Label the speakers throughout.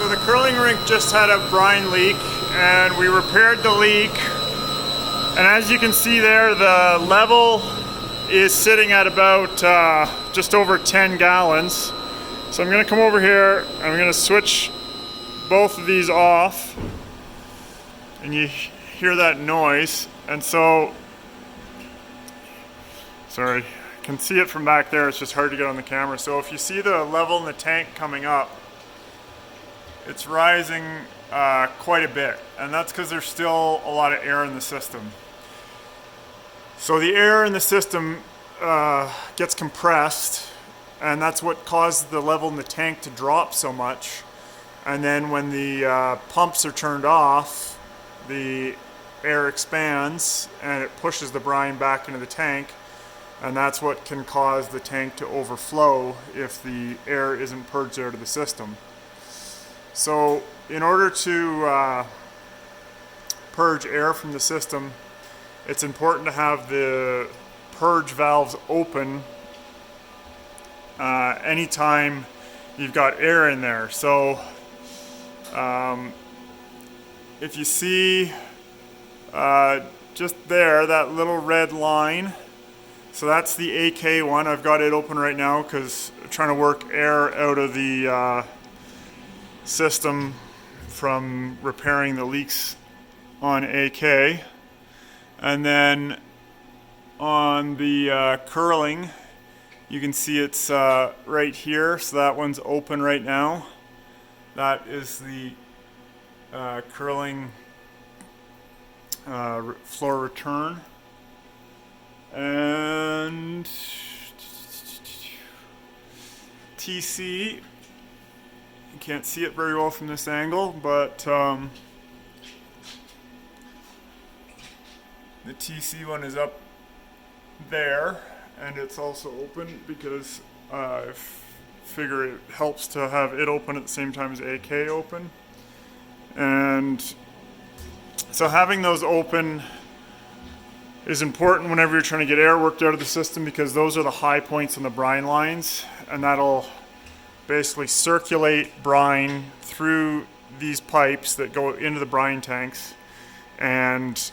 Speaker 1: So the curling rink just had a brine leak and we repaired the leak. And as you can see there, the level is sitting at about just over 10 gallons. So I'm gonna come over here and I'm gonna switch both of these off. And you hear that noise. And so, sorry, I can see it from back there. It's just hard to get on the camera. So if you see the level in the tank coming up, it's rising quite a bit, and that's because there's still a lot of air in the system. So the air in the system gets compressed, and that's what caused the level in the tank to drop so much. And then when the pumps are turned off, the air expands and it pushes the brine back into the tank, and that's what can cause the tank to overflow if the air isn't purged out of the system. So in order to purge air from the system, it's important to have the purge valves open anytime you've got air in there. So if you see just there, that little red line, so that's the AK one. I've got it open right now because I'm trying to work air out of the system from repairing the leaks on AK. And then on the curling, you can see it's right here, so that one's open right now. That is the curling floor return. And TC, you can't see it very well from this angle, but the TC one is up there, and it's also open because I figure it helps to have it open at the same time as AK open. And so having those open is important whenever you're trying to get air worked out of the system, because those are the high points on the brine lines, and that'll basically circulate brine through these pipes that go into the brine tanks and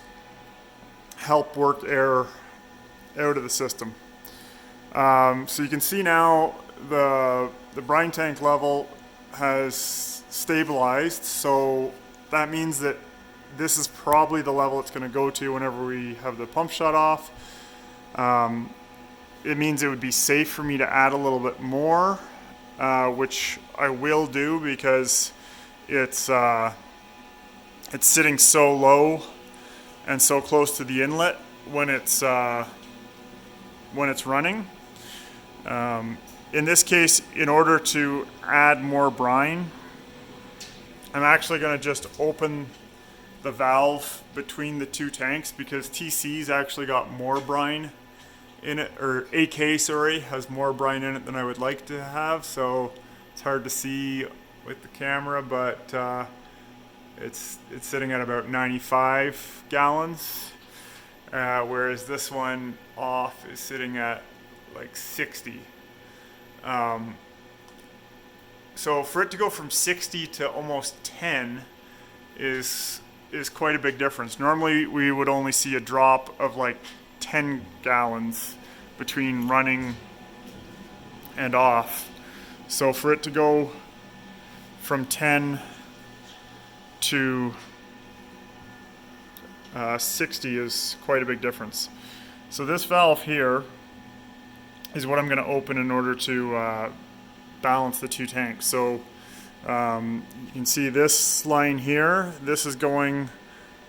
Speaker 1: help work air out of the system. So you can see now the brine tank level has stabilized, so that means that this is probably the level it's going to go to whenever we have the pump shut off. It means it would be safe for me to add a little bit more, which I will do because it's sitting so low and so close to the inlet when it's running. In this case, in order to add more brine, I'm actually going to just open the valve between the two tanks, because TC's actually got more brine in it, or AK, sorry, has more brine in it than I would like to have, so it's hard to see with the camera, but it's sitting at about 95 gallons, whereas this one off is sitting at like 60. So for it to go from 60 to almost 10 is quite a big difference. Normally we would only see a drop of like 10 gallons between running and off. So for it to go from 10 to 60 is quite a big difference. So this valve here is what I'm going to open in order to balance the two tanks. So you can see this line here, this is going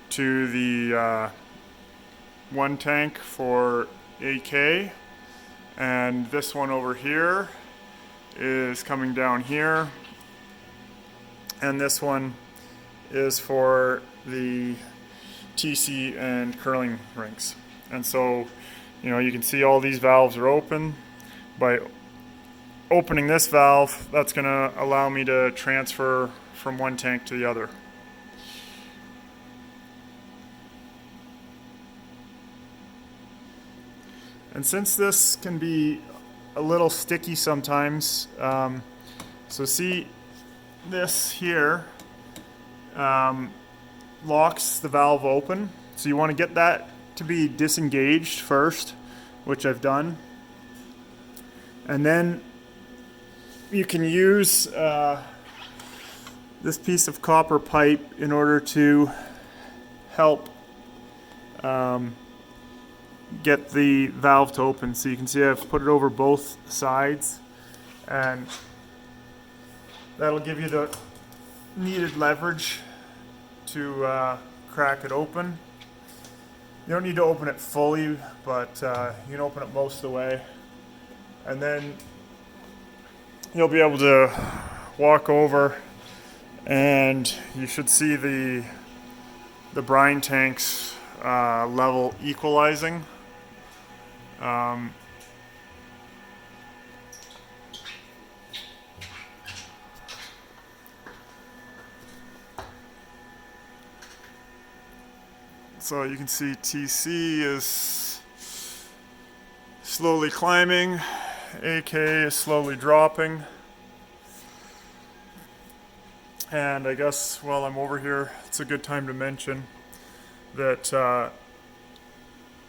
Speaker 1: to the one tank for AK, and this one over here is coming down here, and this one is for the TC and curling rinks. And so, you know, you can see all these valves are open. By opening this valve, that's going to allow me to transfer from one tank to the other. And since this can be a little sticky sometimes, so see this here locks the valve open. So you want to get that to be disengaged first, which I've done. And then you can use this piece of copper pipe in order to help get the valve to open. So you can see I've put it over both sides, and that'll give you the needed leverage to crack it open. You don't need to open it fully, but you can open it most of the way. And then you'll be able to walk over and you should see the brine tanks level equalizing. So you can see TC is slowly climbing, AK is slowly dropping. And I guess while I'm over here, it's a good time to mention that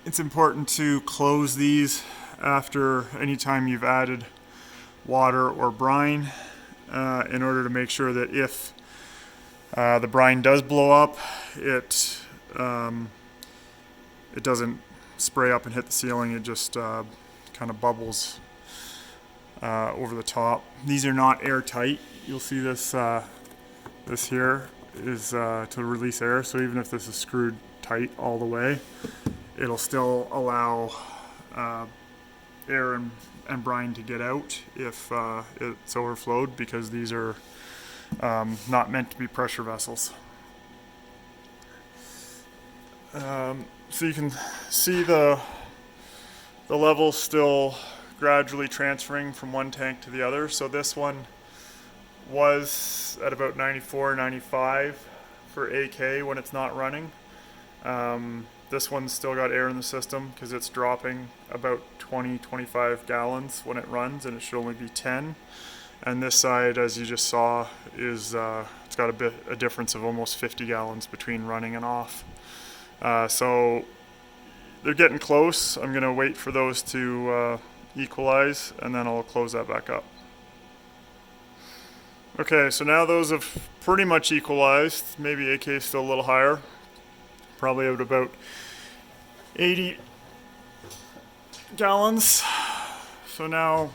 Speaker 1: it's important to close these after any time you've added water or brine in order to make sure that if the brine does blow up, it doesn't spray up and hit the ceiling. It just kind of bubbles over the top. These are not airtight. You'll see this this here is to release air, so even if this is screwed tight all the way, it'll still allow air and brine to get out if it's overflowed, because these are not meant to be pressure vessels. So you can see the level still gradually transferring from one tank to the other. So this one was at about 94, 95 for AK when it's not running. This one's still got air in the system because it's dropping about 20-25 gallons when it runs, and it should only be 10. And this side, as you just saw, is it's got a difference of almost 50 gallons between running and off. So they're getting close. I'm going to wait for those to equalize, and then I'll close that back up. Okay, so now those have pretty much equalized. Maybe AK is still a little higher. Probably at about 80 gallons. So now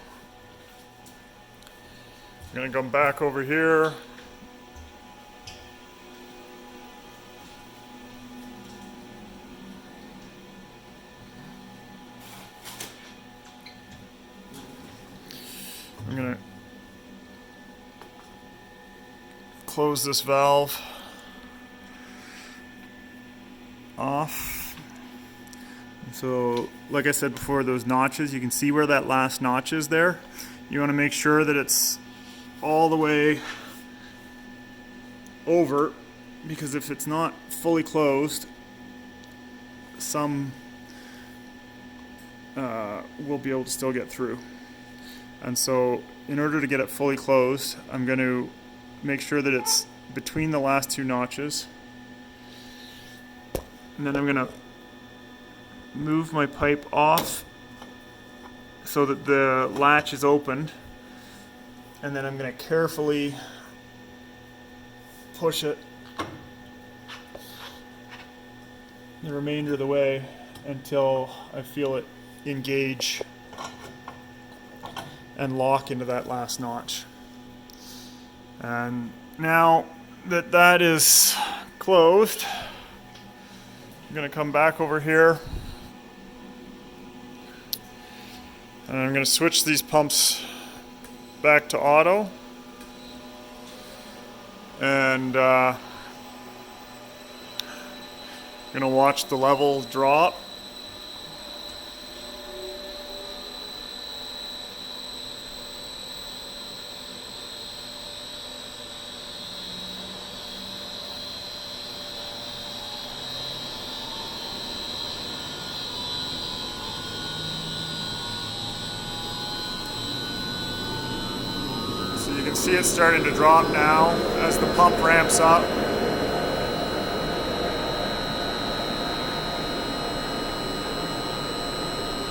Speaker 1: I'm going to come back over here. I'm going to close this valve off. So, like I said before, those notches, you can see where that last notch is there. You want to make sure that it's all the way over, because if it's not fully closed, some will be able to still get through. And so in order to get it fully closed, I'm going to make sure that it's between the last two notches. And then I'm going to move my pipe off so that the latch is opened. And then I'm going to carefully push it the remainder of the way until I feel it engage and lock into that last notch. And now that that is closed, I'm going to come back over here and I'm going to switch these pumps back to auto, and I'm going to watch the level drop. see it starting to drop now as the pump ramps up.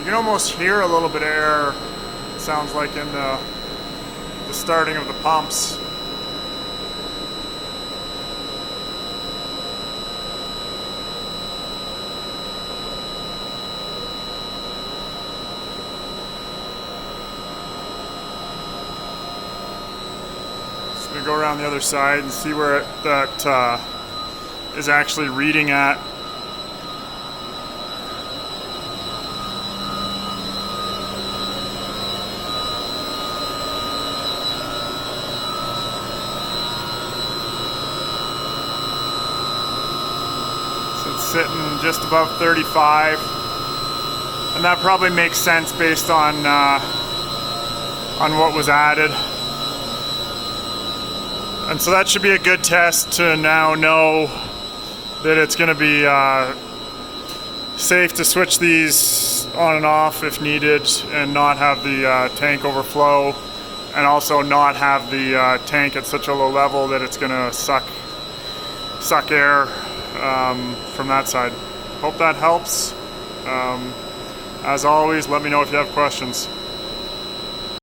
Speaker 1: You can almost hear a little bit of air, it sounds like, in the starting of the pumps. Just gonna go around the other side and see where that is actually reading at. Sitting just above 35, and that probably makes sense based on what was added. And so that should be a good test to now know that it's going to be safe to switch these on and off if needed, and not have the tank overflow, and also not have the tank at such a low level that it's going to suck air from that side. Hope that helps. As always, let me know if you have questions.